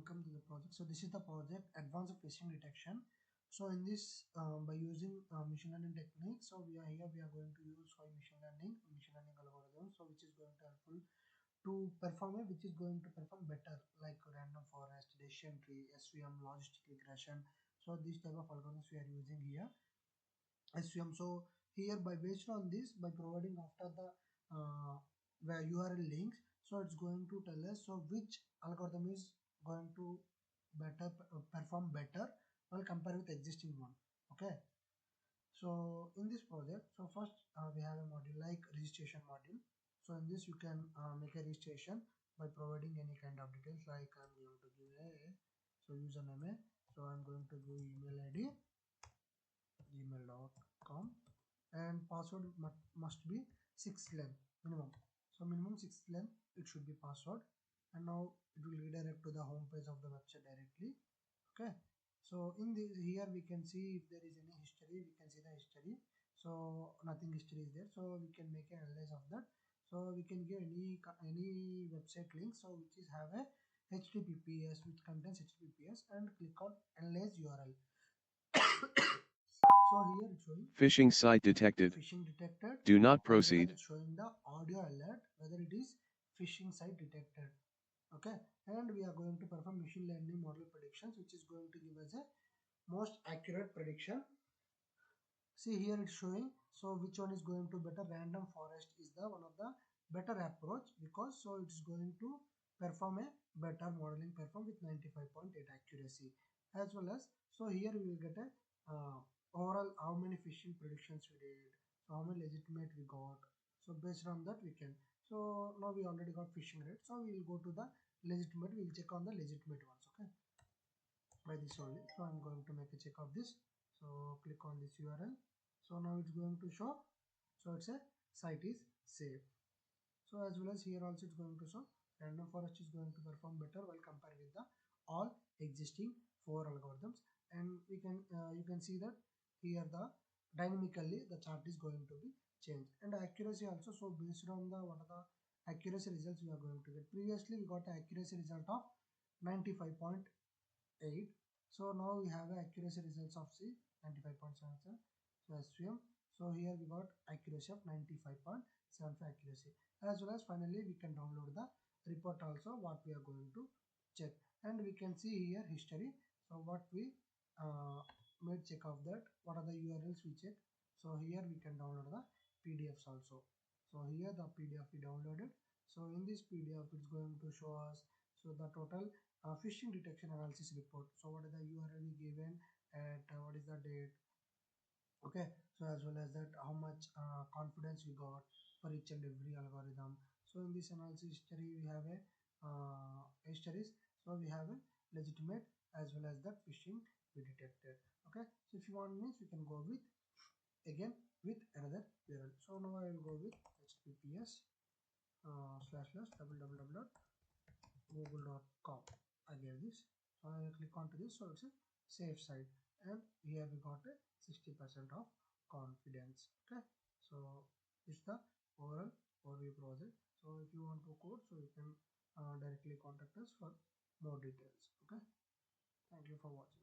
welcome to the project. So this is the project advanced phishing detection. So in this by using machine learning techniques, so we are going to use machine learning algorithm, so which is going to helpful to perform which is going to perform better, like random forest, decision tree, SVM, logistic regression. So this type of algorithms we are using here, SVM. So here by based on this, by providing after the where URL links, so it's going to tell us so which algorithm is going to perform better while compared with existing one. Okay, so in this project, so first we have a module like registration module. So in this you can make a registration by providing any kind of details, like I'm going to give a username, so I'm going to give email ID gmail.com, and password must be 6 length minimum. So minimum 6 length it should be password, and now it will redirect to the home page of the website directly. Okay, so in this here we can see if there is any history, we can see the history. So nothing history is there, so we can make an analysis of that. So we can give any website link, so which is have a HTTPS, which contains HTTPS, and click on analyze URL. So here it's showing phishing site detected. Phishing detected. Do not proceed. It's showing the audio alert whether it is phishing site detected. Okay, and we are going to perform machine learning model predictions, which is going to give us a most accurate prediction. See here it's showing, so which one is going to better. Random forest is the one of the better approach, because so it's going to perform a better modeling perform with 95.8 accuracy, as well as so here we will get a overall how many phishing predictions we did, so how many legitimate we got. So based on that we can, so now we already got phishing rate, so we will go to the legitimate, we will check on the legitimate ones. Okay, by this only, so I'm going to make a check of this. So click on this URL, so now it's going to show, so it's a site is safe. So as well as here also it's going to show random forest is going to perform better while compared with the all existing 4 algorithms. And we can you can see that here the dynamically the chart is going to be changed, and accuracy also. So based on the what are the accuracy results we are going to get, previously we got an accuracy result of 95.8. So now we have accuracy results of C 95.77. So SVM, so here we got accuracy of 95.75 accuracy, as well as finally we can download the report also what we are going to check, and we can see here history. So what we made check of that, what are the URLs we check. So here we can download the PDFs also. So here the PDF we downloaded. So in this PDF it's going to show us so the total phishing detection analysis report. So what is the URL we given, and what is the date. Okay, so as well as that how much confidence we got for each and every algorithm. So in this analysis history we have a histories, so we have a legitimate as well as that phishing we detected. Okay, so if you want means we can go with again with another URL. So now I will go with https //www.google.com. I gave this, so I click onto this, so it's a safe site, and here we got a 60% of confidence. Okay, so it's the overall overview project. So if you want to code, so you can directly contact us for more details. Okay, thank you for watching.